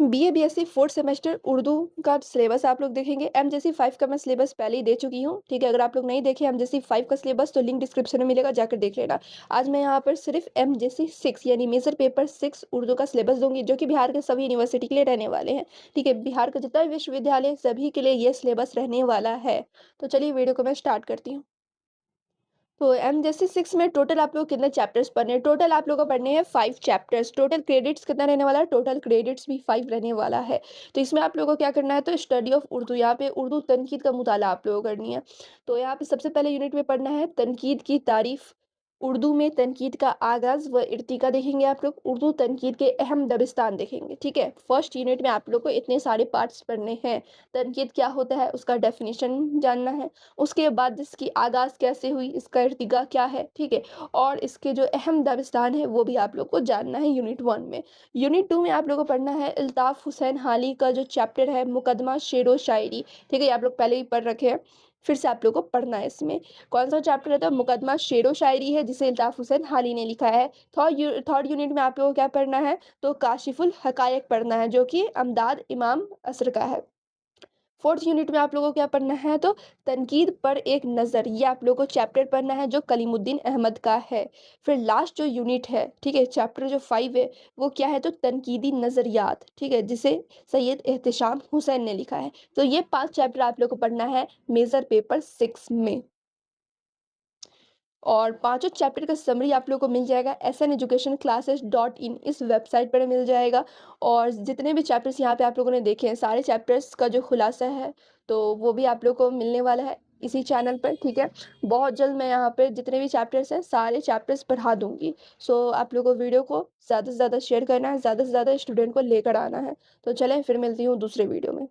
BA BSc fourth semester Urdu का syllabus आप लोग देखेंगे। एमजेसी 5 का मैं सिलेबस पहले ही दे चुकी हूँ, ठीक है? अगर आप लोग नहीं देखे एमजेसी 5 का सिलेबस तो लिंक डिस्क्रिप्शन में मिलेगा, जाकर देख लेना। आज मैं यहाँ पर सिर्फ एमजेसी 6 यानी मेजर पेपर 6 उर्दू का सिलेबस दूंगी, जो कि बिहार के सभी यूनिवर्सिटी के लिए रहने वाले हैं, ठीक है? बिहार का जितना भी विश्वविद्यालय सभी के लिए ये सिलेबस रहने वाला है। तो चलिए वीडियो को मैं स्टार्ट करती हूँ। तो एमजेसी 6 में टोटल आप लोग कितने चैप्टर्स पढ़ने हैं? टोटल आप लोगों को पढ़ने हैं 5 चैप्टर्स। टोटल क्रेडिट्स कितना रहने वाला है? टोटल क्रेडिट्स भी 5 रहने वाला है। तो इसमें आप लोगों को क्या करना है, तो स्टडी ऑफ उर्दू, यहाँ पे उर्दू तनकीद का मुताला आप लोगों को करनी है। तो यहाँ पे सबसे पहले यूनिट में पढ़ना है तनकीद की तारीफ। उर्दू में तनकीद का आगाज़ व इर्तिका देखेंगे आप लोग। उर्दू तनकीद के अहम दबिस्तान देखेंगे, ठीक है? फर्स्ट यूनिट में आप लोग को इतने सारे पार्ट्स पढ़ने हैं। तनकीद क्या होता है, उसका डेफिनेशन जानना है। उसके बाद इसकी आगाज़ कैसे हुई, इसका इर्तिगा क्या है, ठीक है? और इसके जो अहम दबिस्तान है वो भी आप लोग को जानना है यूनिट 1 में। यूनिट 2 में आप लोगों को पढ़ना है अल्ताफ़ हुसैन हाली का जो चैप्टर है मुकदमा शेरो शायरी, ठीक है? ये आप लोग पहले ही पढ़ रखे हैं, फिर से आप लोग को पढ़ना है इसमें। कौन सा चैप्टर है, तो मुकदमा शेरो शायरी है, जिसे अल्ताफ़ हुसैन हाली ने लिखा है। थर्ड यूनिट में आप लोगों को क्या पढ़ना है, तो काशिफुल हकायक पढ़ना है, जो कि अमदाद इमाम असर का है। फोर्थ यूनिट में आप लोगों को क्या पढ़ना है, तो तनकीद पर एक नज़र, ये आप लोगों को चैप्टर पढ़ना है जो कलीमुद्दीन अहमद का है। फिर लास्ट जो यूनिट है, ठीक है, चैप्टर जो 5 है, वो क्या है, तो तनकीदी नज़रियात, ठीक है, जिसे सैयद एहतशाम हुसैन ने लिखा है। तो ये 5 चैप्टर आप लोग को पढ़ना है मेजर पेपर 6 में। और पांचों चैप्टर का समरी आप लोग को मिल जाएगा SN educationclasses.in इस वेबसाइट पर मिल जाएगा। और जितने भी चैप्टर्स यहाँ पे आप लोगों ने देखे हैं, सारे चैप्टर्स का जो खुलासा है तो वो भी आप लोग को मिलने वाला है इसी चैनल पर, ठीक है? बहुत जल्द मैं यहाँ पे जितने भी चैप्टर्स हैं सारे चैप्टर्स पढ़ा दूंगी। सो आप लोग को वीडियो को ज़्यादा से ज़्यादा शेयर करना है, ज़्यादा से ज़्यादा स्टूडेंट को लेकर आना है। तो चलें फिर मिलती हूँ दूसरे वीडियो में।